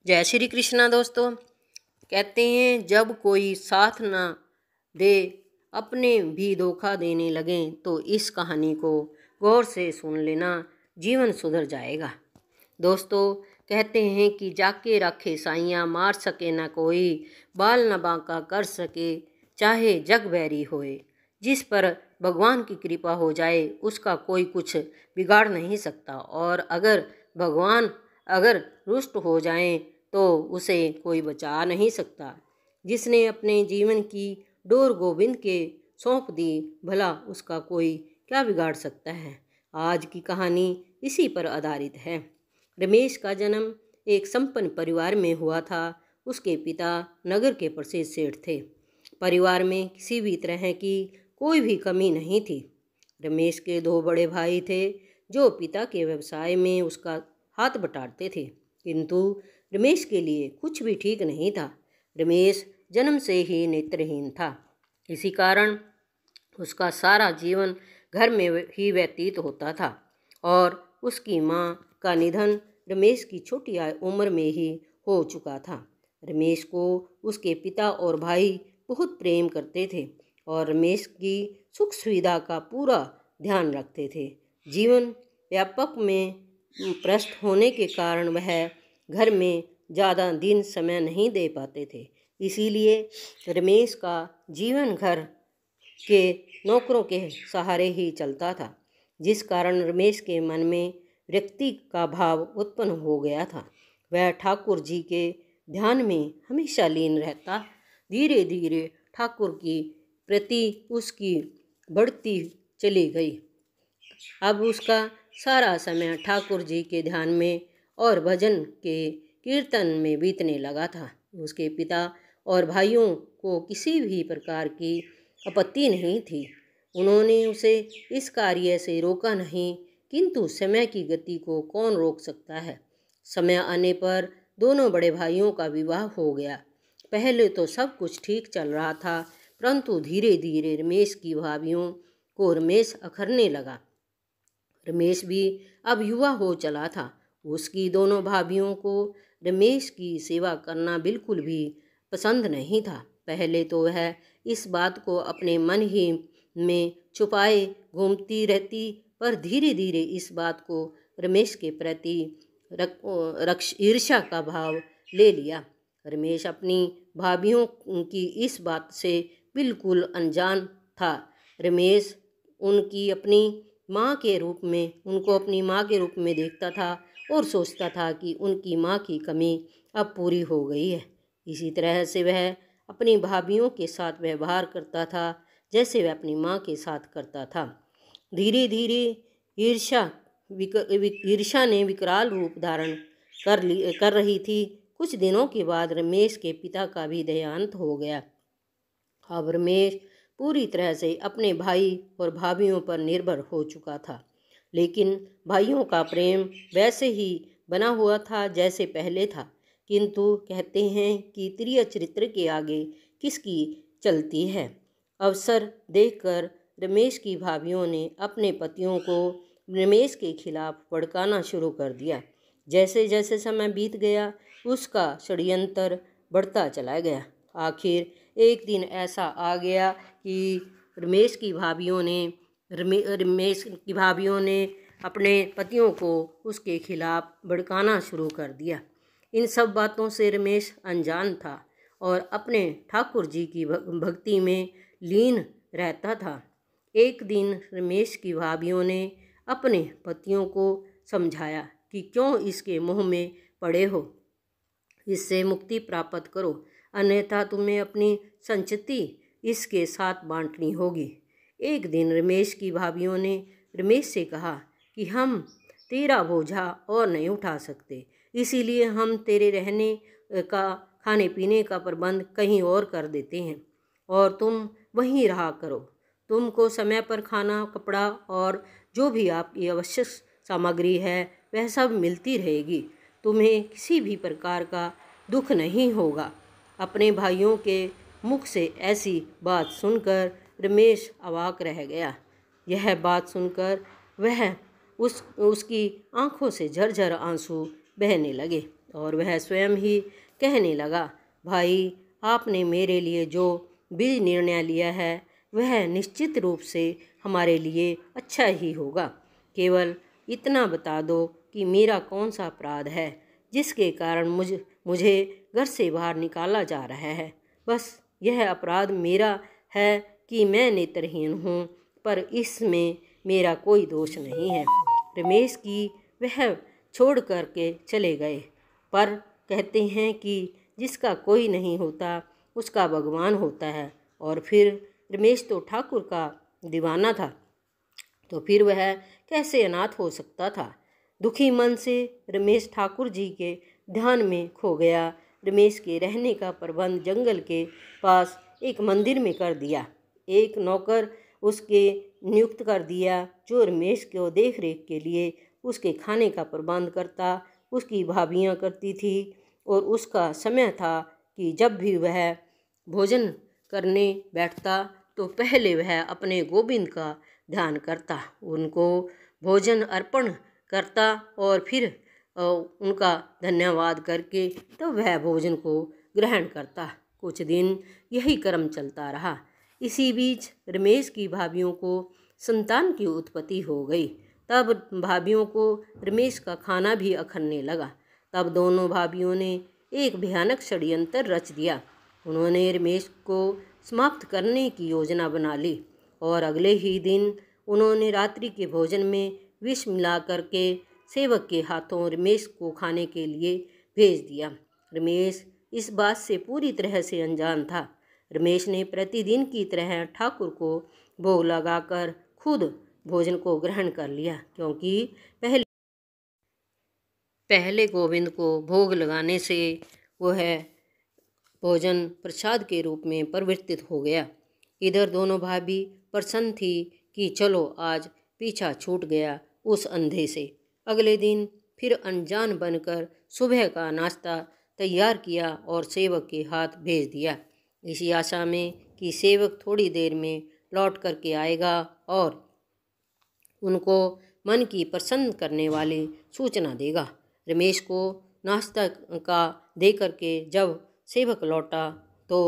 जय श्री कृष्णा दोस्तों। कहते हैं जब कोई साथ ना दे अपने भी धोखा देने लगें तो इस कहानी को गौर से सुन लेना, जीवन सुधर जाएगा। दोस्तों कहते हैं कि जाके रखे साइयाँ मार सके ना कोई, बाल न बांका कर सके चाहे जग बैरी होए। जिस पर भगवान की कृपा हो जाए उसका कोई कुछ बिगाड़ नहीं सकता, और अगर भगवान रुष्ट हो जाएं तो उसे कोई बचा नहीं सकता। जिसने अपने जीवन की डोर गोविंद के सौंप दी, भला उसका कोई क्या बिगाड़ सकता है। आज की कहानी इसी पर आधारित है। रमेश का जन्म एक संपन्न परिवार में हुआ था। उसके पिता नगर के प्रसिद्ध सेठ थे। परिवार में किसी भी तरह की कोई भी कमी नहीं थी। रमेश के दो बड़े भाई थे जो पिता के व्यवसाय में उसका हाथ बटाते थे, किंतु रमेश के लिए कुछ भी ठीक नहीं था। रमेश जन्म से ही नेत्रहीन था। इसी कारण उसका सारा जीवन घर में ही व्यतीत होता था, और उसकी माँ का निधन रमेश की छोटी उम्र में ही हो चुका था। रमेश को उसके पिता और भाई बहुत प्रेम करते थे और रमेश की सुख सुविधा का पूरा ध्यान रखते थे। जीवन व्यापक में प्रस्त होने के कारण वह घर में ज़्यादा दिन समय नहीं दे पाते थे। इसीलिए रमेश का जीवन घर के नौकरों के सहारे ही चलता था, जिस कारण रमेश के मन में व्यक्ति का भाव उत्पन्न हो गया था। वह ठाकुर जी के ध्यान में हमेशा लीन रहता। धीरे धीरे ठाकुर की प्रति उसकी बढ़ती चली गई। अब उसका सारा समय ठाकुर जी के ध्यान में और भजन के कीर्तन में बीतने लगा था। उसके पिता और भाइयों को किसी भी प्रकार की आपत्ति नहीं थी। उन्होंने उसे इस कार्य से रोका नहीं, किंतु समय की गति को कौन रोक सकता है। समय आने पर दोनों बड़े भाइयों का विवाह हो गया। पहले तो सब कुछ ठीक चल रहा था, परंतु धीरे धीरे रमेश की भाभियों को रमेश अखरने लगा। रमेश भी अब युवा हो चला था। उसकी दोनों भाभियों को रमेश की सेवा करना बिल्कुल भी पसंद नहीं था। पहले तो वह इस बात को अपने मन ही में छुपाए घूमती रहती, पर धीरे धीरे इस बात को रमेश के प्रति ईर्ष्या का भाव ले लिया। रमेश अपनी भाभियों की इस बात से बिल्कुल अनजान था। रमेश उनको अपनी माँ के रूप में देखता था और सोचता था कि उनकी माँ की कमी अब पूरी हो गई है। इसी तरह से वह अपनी भाभियों के साथ व्यवहार करता था जैसे वह अपनी माँ के साथ करता था। धीरे धीरे ईर्ष्या ने विकराल रूप धारण कर रही थी। कुछ दिनों के बाद रमेश के पिता का भी देहांत हो गया। अब रमेश पूरी तरह से अपने भाई और भाभियों पर निर्भर हो चुका था, लेकिन भाइयों का प्रेम वैसे ही बना हुआ था जैसे पहले था। किंतु कहते हैं कि प्रिय चरित्र के आगे किसकी चलती है। अवसर देखकर रमेश की भाभियों ने अपने पतियों को रमेश के खिलाफ भड़काना शुरू कर दिया। जैसे जैसे समय बीत गया उसका षड्यंत्र बढ़ता चला गया। आखिर एक दिन ऐसा आ गया कि रमेश की भाभियों ने अपने पतियों को उसके खिलाफ भड़काना शुरू कर दिया। इन सब बातों से रमेश अनजान था और अपने ठाकुर जी की भक्ति में लीन रहता था। एक दिन रमेश की भाभियों ने अपने पतियों को समझाया कि क्यों इसके मोह में पड़े हो, इससे मुक्ति प्राप्त करो, अन्यथा तुम्हें अपनी संचिति इसके साथ बांटनी होगी। एक दिन रमेश की भाभियों ने रमेश से कहा कि हम तेरा बोझा और नहीं उठा सकते, इसीलिए हम तेरे रहने का, खाने पीने का प्रबंध कहीं और कर देते हैं और तुम वहीं रहा करो। तुमको समय पर खाना, कपड़ा और जो भी आपकी आवश्यक सामग्री है वह सब मिलती रहेगी। तुम्हें किसी भी प्रकार का दुख नहीं होगा। अपने भाइयों के मुख से ऐसी बात सुनकर रमेश अवाक रह गया। यह बात सुनकर उसकी आंखों से झरझर आंसू बहने लगे। और वह स्वयं ही कहने लगा, भाई, आपने मेरे लिए जो भी निर्णय लिया है वह निश्चित रूप से हमारे लिए अच्छा ही होगा। केवल इतना बता दो कि मेरा कौन सा अपराध है जिसके कारण मुझे घर से बाहर निकाला जा रहा है। बस यह अपराध मेरा है कि मैं नेत्रहीन हूँ, पर इसमें मेरा कोई दोष नहीं है। रमेश की वह छोड़ कर के चले गए। पर कहते हैं कि जिसका कोई नहीं होता उसका भगवान होता है। और फिर रमेश तो ठाकुर का दीवाना था, तो फिर वह कैसे अनाथ हो सकता था। दुखी मन से रमेश ठाकुर जी के ध्यान में खो गया। रमेश के रहने का प्रबंध जंगल के पास एक मंदिर में कर दिया। एक नौकर उसके नियुक्त कर दिया जो रमेश को देख रेख के लिए उसके खाने का प्रबंध करता। उसकी भाभियाँ करती थी और उसका समय था कि जब भी वह भोजन करने बैठता तो पहले वह अपने गोविंद का ध्यान करता, उनको भोजन अर्पण करता और फिर उनका धन्यवाद करके तो वह भोजन को ग्रहण करता। कुछ दिन यही क्रम चलता रहा। इसी बीच रमेश की भाभियों को संतान की उत्पत्ति हो गई। तब भाभियों को रमेश का खाना भी अखरने लगा। तब दोनों भाभियों ने एक भयानक षड्यंत्र रच दिया। उन्होंने रमेश को समाप्त करने की योजना बना ली और अगले ही दिन उन्होंने रात्रि के भोजन में विष मिला करके सेवक के हाथों रमेश को खाने के लिए भेज दिया। रमेश इस बात से पूरी तरह से अनजान था। रमेश ने प्रतिदिन की तरह ठाकुर को भोग लगाकर खुद भोजन को ग्रहण कर लिया, क्योंकि पहले गोविंद को भोग लगाने से वह भोजन प्रसाद के रूप में परिवर्तित हो गया। इधर दोनों भाभी प्रसन्न थी कि चलो आज पीछा छूट गया उस अंधे से। अगले दिन फिर अनजान बनकर सुबह का नाश्ता तैयार किया और सेवक के हाथ भेज दिया, इसी आशा में कि सेवक थोड़ी देर में लौट करके आएगा और उनको मन की प्रसन्न करने वाली सूचना देगा। रमेश को नाश्ता का दे करके जब सेवक लौटा तो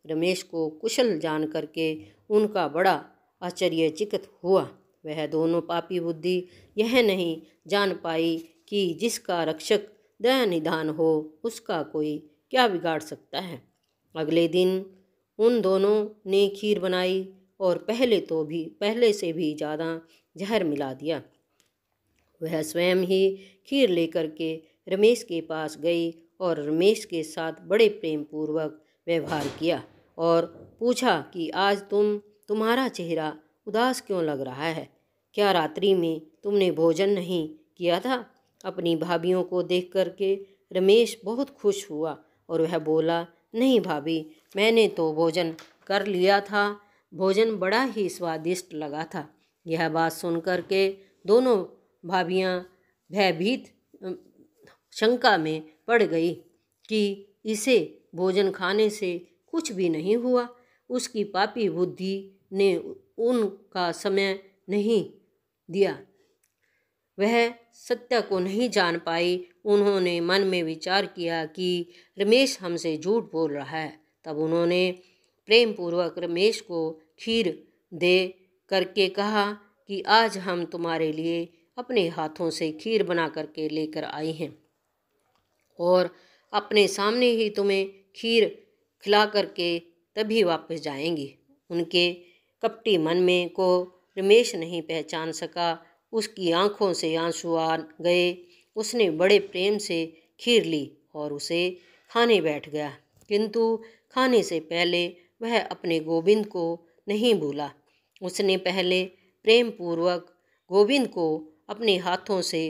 रमेश को कुशल जान करके उनका बड़ा आश्चर्यचकित हुआ। वह दोनों पापी बुद्धि यह नहीं जान पाई कि जिसका रक्षक दया निधान हो उसका कोई क्या बिगाड़ सकता है। अगले दिन उन दोनों ने खीर बनाई और पहले से भी ज़्यादा जहर मिला दिया। वह स्वयं ही खीर लेकर के रमेश के पास गई और रमेश के साथ बड़े प्रेम पूर्वक व्यवहार किया और पूछा कि आज तुम्हारा चेहरा उदास क्यों लग रहा है? क्या रात्रि में तुमने भोजन नहीं किया था? अपनी भाभियों को देख करके रमेश बहुत खुश हुआ और वह बोला, नहीं भाभी, मैंने तो भोजन कर लिया था। भोजन बड़ा ही स्वादिष्ट लगा था। यह बात सुनकर के दोनों भाभियाँ भयभीत शंका में पड़ गई कि इसे भोजन खाने से कुछ भी नहीं हुआ। उसकी पापी बुद्धि ने उनका समय नहीं दिया, वह सत्य को नहीं जान पाई। उन्होंने मन में विचार किया कि रमेश हमसे झूठ बोल रहा है। तब उन्होंने प्रेम पूर्वक रमेश को खीर दे करके कहा कि आज हम तुम्हारे लिए अपने हाथों से खीर बना करके लेकर आई हैं और अपने सामने ही तुम्हें खीर खिला करके तभी वापस जाएंगी। उनके कपटी मन में को रमेश नहीं पहचान सका। उसकी आंखों से आंसू आ गए। उसने बड़े प्रेम से खीर ली और उसे खाने बैठ गया, किंतु खाने से पहले वह अपने गोविंद को नहीं भूला। उसने पहले प्रेम पूर्वक गोविंद को अपने हाथों से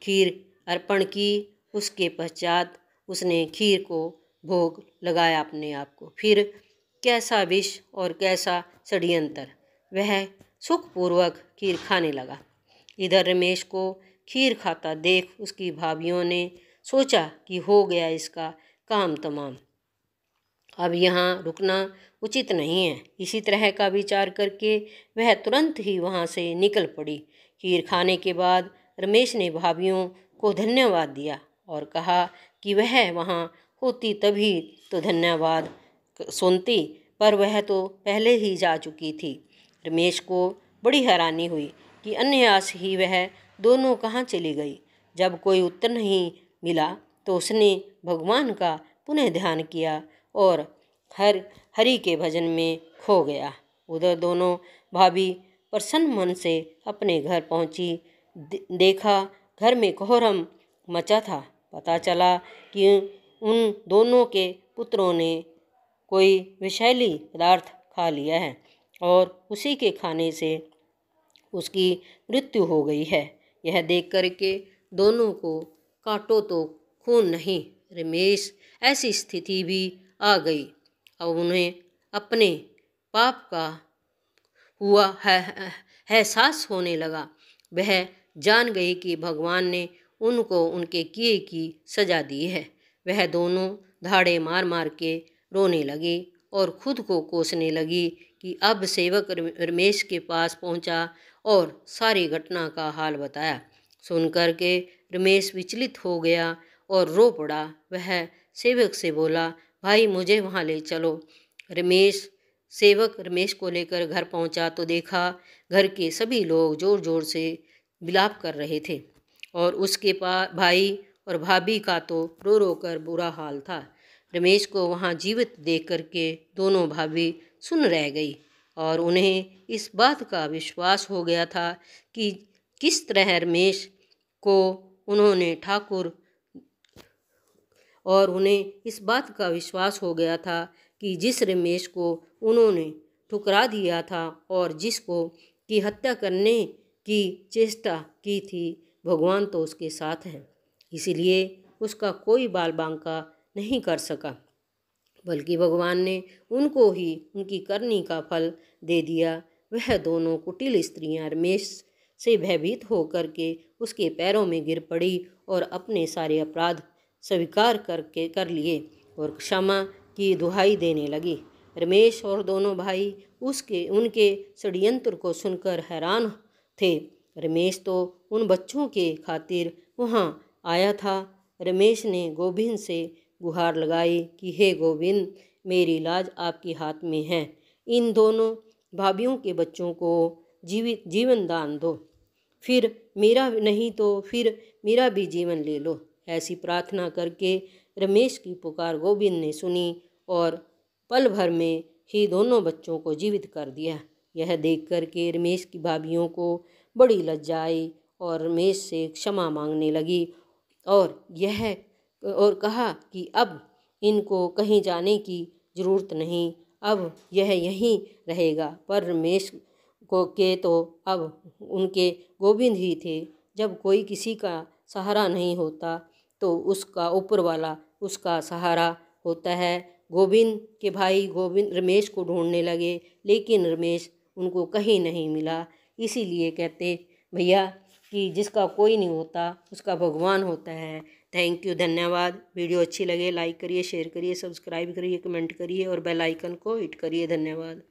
खीर अर्पण की। उसके पश्चात उसने खीर को भोग लगाया अपने आप को। फिर कैसा विष और कैसा षड्यंत्र, वह सुखपूर्वक खीर खाने लगा। इधर रमेश को खीर खाता देख उसकी भाभियों ने सोचा कि हो गया इसका काम तमाम, अब यहाँ रुकना उचित नहीं है। इसी तरह का विचार करके वह तुरंत ही वहाँ से निकल पड़ी। खीर खाने के बाद रमेश ने भाभियों को धन्यवाद दिया और कहा कि वह वहाँ होती तभी तो धन्यवाद सुनती, पर वह तो पहले ही जा चुकी थी। रमेश को बड़ी हैरानी हुई कि अनायास ही वह दोनों कहाँ चली गई। जब कोई उत्तर नहीं मिला तो उसने भगवान का पुनः ध्यान किया और हरि के भजन में खो गया। उधर दोनों भाभी प्रसन्न मन से अपने घर पहुंची। देखा घर में कोहराम मचा था। पता चला कि उन दोनों के पुत्रों ने कोई विषैली पदार्थ खा लिया है और उसी के खाने से उसकी मृत्यु हो गई है। यह देख कर के दोनों को काटो तो खून नहीं। रमेश ऐसी स्थिति भी आ गई। अब उन्हें अपने पाप का हुआ है एहसास होने लगा। वह जान गई कि भगवान ने उनको उनके किए की सजा दी है। वह दोनों धाड़े मार मार के रोने लगी और खुद को कोसने लगी कि अब सेवक रमेश के पास पहुंचा और सारी घटना का हाल बताया। सुनकर के रमेश विचलित हो गया और रो पड़ा। वह सेवक से बोला, भाई मुझे वहाँ ले चलो। सेवक रमेश को लेकर घर पहुंचा तो देखा घर के सभी लोग जोर जोर से विलाप कर रहे थे और उसके भाई और भाभी का तो रो रो कर बुरा हाल था। रमेश को वहाँ जीवित देख कर के दोनों भाभी सुन रह गई और उन्हें इस बात का विश्वास हो गया था कि किस तरह रमेश को उन्होंने ठाकुर और उन्हें इस बात का विश्वास हो गया था कि जिस रमेश को उन्होंने ठुकरा दिया था और जिसको की हत्या करने की चेष्टा की थी, भगवान तो उसके साथ हैं। इसीलिए उसका कोई बाल बांका नहीं कर सका, बल्कि भगवान ने उनको ही उनकी करनी का फल दे दिया। वह दोनों कुटिल स्त्रियां रमेश से भयभीत होकर के उसके पैरों में गिर पड़ी और अपने सारे अपराध स्वीकार कर लिए और क्षमा की दुहाई देने लगी। रमेश और दोनों भाई उनके षड्यंत्र को सुनकर हैरान थे। रमेश तो उन बच्चों के खातिर वहाँ आया था। रमेश ने गोविंद से गुहार लगाई कि हे गोविंद, मेरी लाज आपके हाथ में है। इन दोनों भाभियों के बच्चों को जीवन दान दो, फिर मेरा नहीं तो फिर मेरा भी जीवन ले लो। ऐसी प्रार्थना करके रमेश की पुकार गोविंद ने सुनी और पल भर में ही दोनों बच्चों को जीवित कर दिया। यह देख कर के रमेश की भाभियों को बड़ी लज्जा आई और रमेश से क्षमा मांगने लगी और कहा कि अब इनको कहीं जाने की ज़रूरत नहीं, अब यह यहीं रहेगा। पर रमेश तो अब उनके गोविंद ही थे। जब कोई किसी का सहारा नहीं होता तो उसका ऊपर वाला उसका सहारा होता है। गोविंद के भाई रमेश को ढूंढने लगे, लेकिन रमेश उनको कहीं नहीं मिला। इसीलिए कहते भैया कि जिसका कोई नहीं होता उसका भगवान होता है। थैंक यू, धन्यवाद। वीडियो अच्छी लगे लाइक करिए, शेयर करिए, सब्सक्राइब करिए, कमेंट करिए और बेल आइकन को हिट करिए। धन्यवाद।